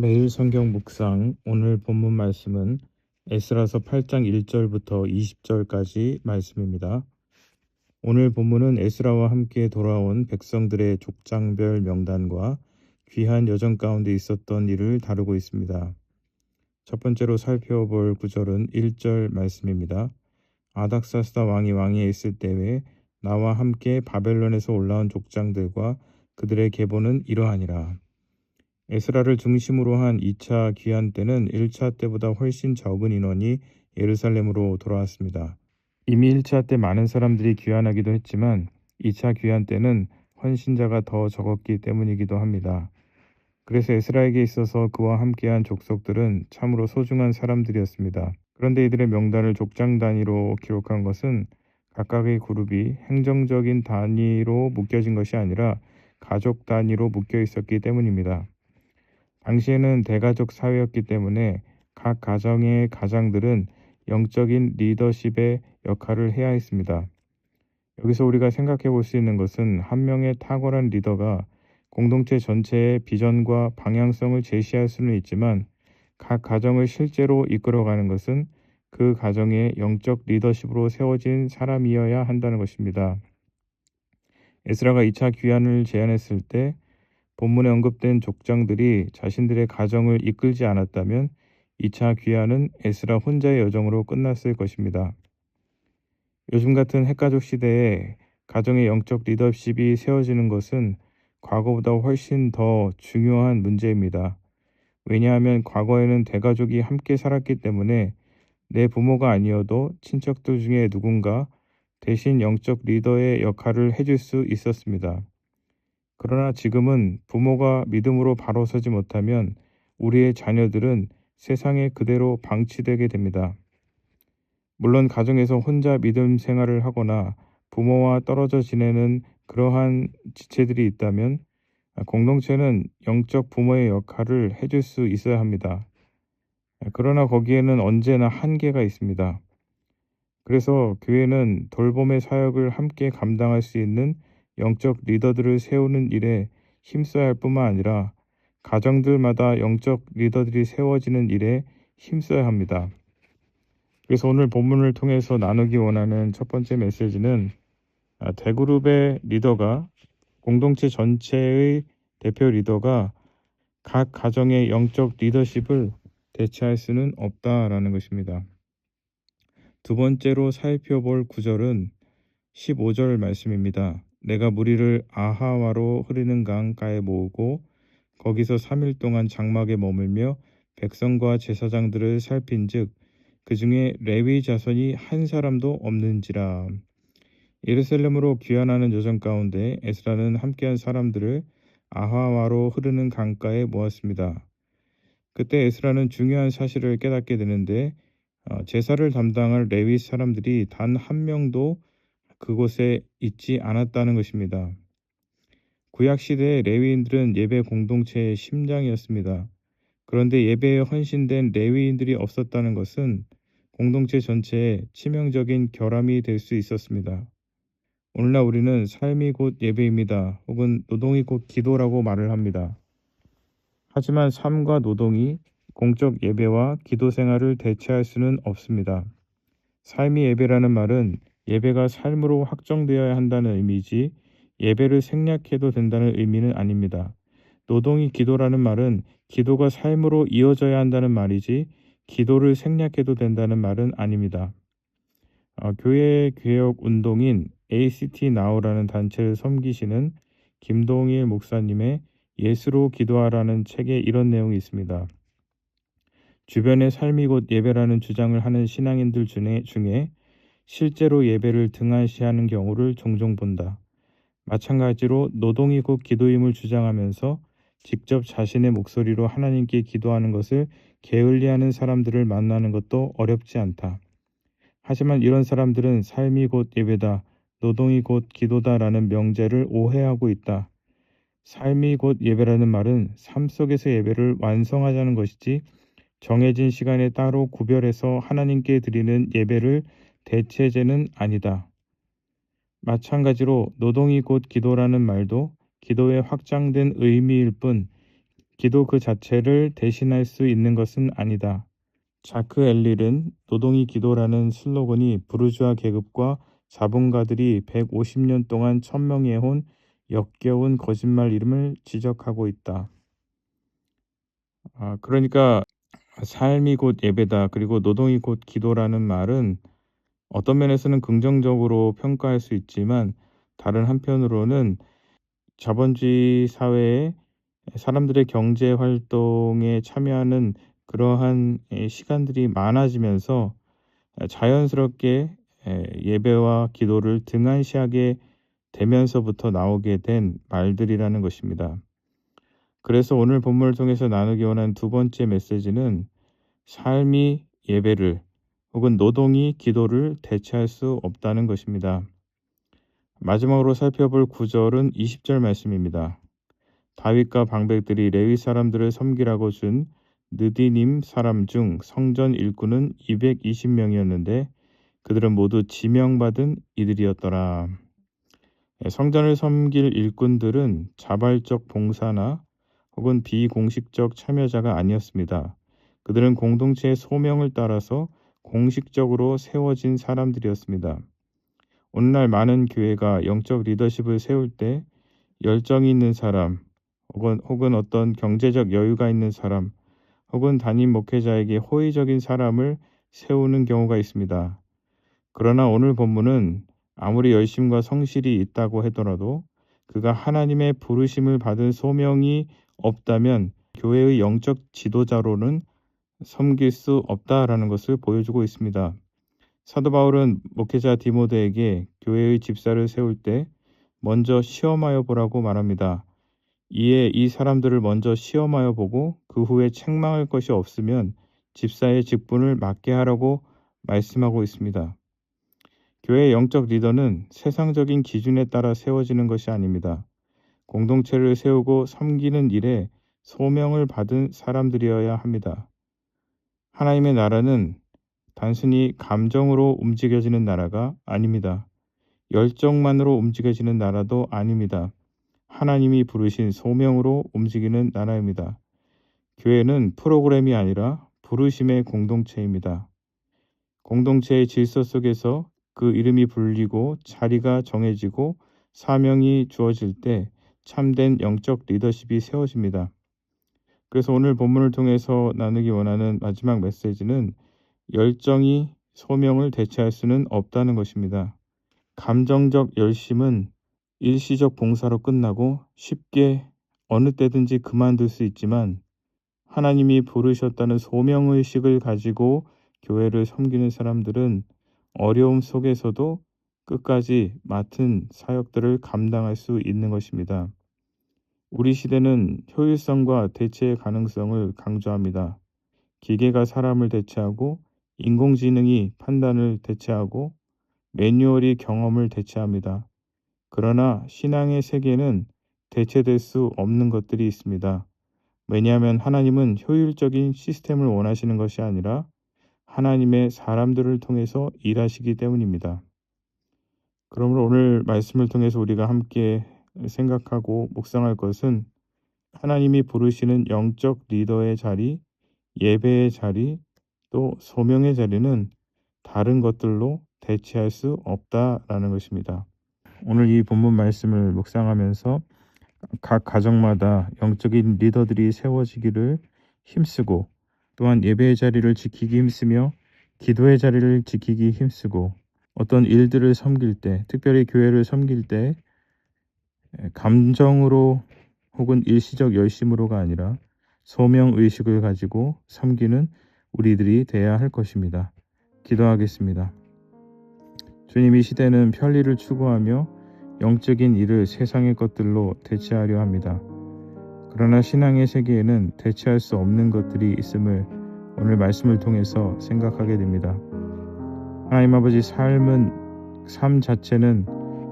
매일 성경 묵상 오늘 본문 말씀은 에스라서 8장 1절부터 20절까지 말씀입니다. 오늘 본문은 에스라와 함께 돌아온 백성들의 족장별 명단과 귀한 여정 가운데 있었던 일을 다루고 있습니다. 첫 번째로 살펴볼 구절은 1절 말씀입니다. 아닥사스다 왕이 왕위에 있을 때에 나와 함께 바벨론에서 올라온 족장들과 그들의 계보는 이러하니라. 에스라를 중심으로 한 2차 귀환 때는 1차 때보다 훨씬 적은 인원이 예루살렘으로 돌아왔습니다. 이미 1차 때 많은 사람들이 귀환하기도 했지만 2차 귀환 때는 헌신자가 더 적었기 때문이기도 합니다. 그래서 에스라에게 있어서 그와 함께한 족속들은 참으로 소중한 사람들이었습니다. 그런데 이들의 명단을 족장 단위로 기록한 것은 각각의 그룹이 행정적인 단위로 묶여진 것이 아니라 가족 단위로 묶여 있었기 때문입니다. 당시에는 대가족 사회였기 때문에 각 가정의 가장들은 영적인 리더십의 역할을 해야 했습니다. 여기서 우리가 생각해 볼 수 있는 것은 한 명의 탁월한 리더가 공동체 전체의 비전과 방향성을 제시할 수는 있지만 각 가정을 실제로 이끌어가는 것은 그 가정의 영적 리더십으로 세워진 사람이어야 한다는 것입니다. 에스라가 2차 귀환을 제안했을 때 본문에 언급된 족장들이 자신들의 가정을 이끌지 않았다면 2차 귀환은 에스라 혼자의 여정으로 끝났을 것입니다. 요즘 같은 핵가족 시대에 가정의 영적 리더십이 세워지는 것은 과거보다 훨씬 더 중요한 문제입니다. 왜냐하면 과거에는 대가족이 함께 살았기 때문에 내 부모가 아니어도 친척들 중에 누군가 대신 영적 리더의 역할을 해줄 수 있었습니다. 그러나 지금은 부모가 믿음으로 바로 서지 못하면 우리의 자녀들은 세상에 그대로 방치되게 됩니다. 물론 가정에서 혼자 믿음 생활을 하거나 부모와 떨어져 지내는 그러한 지체들이 있다면 공동체는 영적 부모의 역할을 해줄 수 있어야 합니다. 그러나 거기에는 언제나 한계가 있습니다. 그래서 교회는 돌봄의 사역을 함께 감당할 수 있는 영적 리더들을 세우는 일에 힘써야 할 뿐만 아니라 가정들마다 영적 리더들이 세워지는 일에 힘써야 합니다. 그래서 오늘 본문을 통해서 나누기 원하는 첫 번째 메시지는 대그룹의 리더가 공동체 전체의 대표 리더가 각 가정의 영적 리더십을 대체할 수는 없다라는 것입니다. 두 번째로 살펴볼 구절은 15절 말씀입니다. 내가 무리를 아하와로 흐르는 강가에 모으고 거기서 3일 동안 장막에 머물며 백성과 제사장들을 살핀즉 그 중에 레위 자손이 한 사람도 없는지라. 예루살렘으로 귀환하는 여정 가운데 에스라는 함께한 사람들을 아하와로 흐르는 강가에 모았습니다. 그때 에스라는 중요한 사실을 깨닫게 되는데 제사를 담당할 레위 사람들이 단 한 명도 그곳에 있지 않았다는 것입니다. 구약 시대의 레위인들은 예배 공동체의 심장이었습니다. 그런데 예배에 헌신된 레위인들이 없었다는 것은 공동체 전체에 치명적인 결함이 될 수 있었습니다. 오늘날 우리는 삶이 곧 예배입니다. 혹은 노동이 곧 기도라고 말을 합니다. 하지만 삶과 노동이 공적 예배와 기도 생활을 대체할 수는 없습니다. 삶이 예배라는 말은 예배가 삶으로 확정되어야 한다는 의미지 예배를 생략해도 된다는 의미는 아닙니다. 노동이 기도라는 말은 기도가 삶으로 이어져야 한다는 말이지 기도를 생략해도 된다는 말은 아닙니다. 교회 개혁 운동인 ACT NOW라는 단체를 섬기시는 김동일 목사님의 예수로 기도하라는 책에 이런 내용이 있습니다. 주변의 삶이 곧 예배라는 주장을 하는 신앙인들 중에 실제로 예배를 등한시하는 경우를 종종 본다. 마찬가지로 노동이 곧 기도임을 주장하면서 직접 자신의 목소리로 하나님께 기도하는 것을 게을리하는 사람들을 만나는 것도 어렵지 않다. 하지만 이런 사람들은 삶이 곧 예배다, 노동이 곧 기도다라는 명제를 오해하고 있다. 삶이 곧 예배라는 말은 삶 속에서 예배를 완성하자는 것이지 정해진 시간에 따로 구별해서 하나님께 드리는 예배를 대체제는 아니다. 마찬가지로 노동이 곧 기도라는 말도 기도의 확장된 의미일 뿐 기도 그 자체를 대신할 수 있는 것은 아니다. 자크 엘릴은 노동이 기도라는 슬로건이 부르주아 계급과 자본가들이 150년 동안 천명해 온 역겨운 거짓말 이름을 지적하고 있다. 그러니까 삶이 곧 예배다. 그리고 노동이 곧 기도라는 말은 어떤 면에서는 긍정적으로 평가할 수 있지만 다른 한편으로는 자본주의 사회에 사람들의 경제 활동에 참여하는 그러한 시간들이 많아지면서 자연스럽게 예배와 기도를 등한시하게 되면서부터 나오게 된 말들이라는 것입니다. 그래서 오늘 본문을 통해서 나누기 원한 두 번째 메시지는 삶이 예배를 혹은 노동이 기도를 대체할 수 없다는 것입니다. 마지막으로 살펴볼 구절은 20절 말씀입니다. 다윗과 방백들이 레위 사람들을 섬기라고 준 느디님 사람 중 성전 일꾼은 220명이었는데 그들은 모두 지명받은 이들이었더라. 성전을 섬길 일꾼들은 자발적 봉사나 혹은 비공식적 참여자가 아니었습니다. 그들은 공동체의 소명을 따라서 공식적으로 세워진 사람들이었습니다. 오늘날 많은 교회가 영적 리더십을 세울 때 열정이 있는 사람, 혹은 어떤 경제적 여유가 있는 사람, 혹은 담임 목회자에게 호의적인 사람을 세우는 경우가 있습니다. 그러나 오늘 본문은 아무리 열심과 성실이 있다고 하더라도 그가 하나님의 부르심을 받은 소명이 없다면 교회의 영적 지도자로는 섬길 수 없다라는 것을 보여주고 있습니다. 사도 바울은 목회자 디모데에게 교회의 집사를 세울 때 먼저 시험하여 보라고 말합니다. 이에 이 사람들을 먼저 시험하여 보고 그 후에 책망할 것이 없으면 집사의 직분을 맡게 하라고 말씀하고 있습니다. 교회의 영적 리더는 세상적인 기준에 따라 세워지는 것이 아닙니다. 공동체를 세우고 섬기는 일에 소명을 받은 사람들이어야 합니다. 하나님의 나라는 단순히 감정으로 움직여지는 나라가 아닙니다. 열정만으로 움직여지는 나라도 아닙니다. 하나님이 부르신 소명으로 움직이는 나라입니다. 교회는 프로그램이 아니라 부르심의 공동체입니다. 공동체의 질서 속에서 그 이름이 불리고 자리가 정해지고 사명이 주어질 때 참된 영적 리더십이 세워집니다. 그래서 오늘 본문을 통해서 나누기 원하는 마지막 메시지는 열정이 소명을 대체할 수는 없다는 것입니다. 감정적 열심은 일시적 봉사로 끝나고 쉽게 어느 때든지 그만둘 수 있지만 하나님이 부르셨다는 소명의식을 가지고 교회를 섬기는 사람들은 어려움 속에서도 끝까지 맡은 사역들을 감당할 수 있는 것입니다. 우리 시대는 효율성과 대체 가능성을 강조합니다. 기계가 사람을 대체하고 인공지능이 판단을 대체하고 매뉴얼이 경험을 대체합니다. 그러나 신앙의 세계는 대체될 수 없는 것들이 있습니다. 왜냐하면 하나님은 효율적인 시스템을 원하시는 것이 아니라 하나님의 사람들을 통해서 일하시기 때문입니다. 그러므로 오늘 말씀을 통해서 우리가 함께 생각하고 묵상할 것은 하나님이 부르시는 영적 리더의 자리, 예배의 자리, 또 소명의 자리는 다른 것들로 대체할 수 없다라는 것입니다. 오늘 이 본문 말씀을 묵상하면서 각 가정마다 영적인 리더들이 세워지기를 힘쓰고 또한 예배의 자리를 지키기 힘쓰며 기도의 자리를 지키기 힘쓰고 어떤 일들을 섬길 때, 특별히 교회를 섬길 때 감정으로 혹은 일시적 열심으로가 아니라 소명의식을 가지고 섬기는 우리들이 되어야 할 것입니다. 기도하겠습니다. 주님, 이 시대는 편리를 추구하며 영적인 일을 세상의 것들로 대체하려 합니다. 그러나 신앙의 세계에는 대체할 수 없는 것들이 있음을 오늘 말씀을 통해서 생각하게 됩니다. 하나님 아버지, 삶 자체는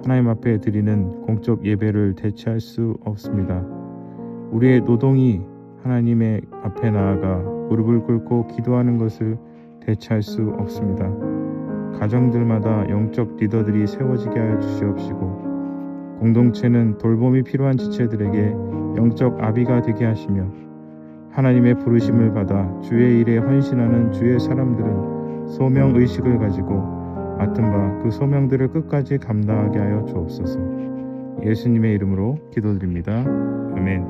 하나님 앞에 드리는 공적 예배를 대체할 수 없습니다. 우리의 노동이 하나님의 앞에 나아가 무릎을 꿇고 기도하는 것을 대체할 수 없습니다. 가정들마다 영적 리더들이 세워지게 하여 주시옵시고 공동체는 돌봄이 필요한 지체들에게 영적 아비가 되게 하시며 하나님의 부르심을 받아 주의 일에 헌신하는 주의 사람들은 소명 의식을 가지고 맡은 바 그 소명들을 끝까지 감당하게 하여 주옵소서. 예수님의 이름으로 기도드립니다. 아멘.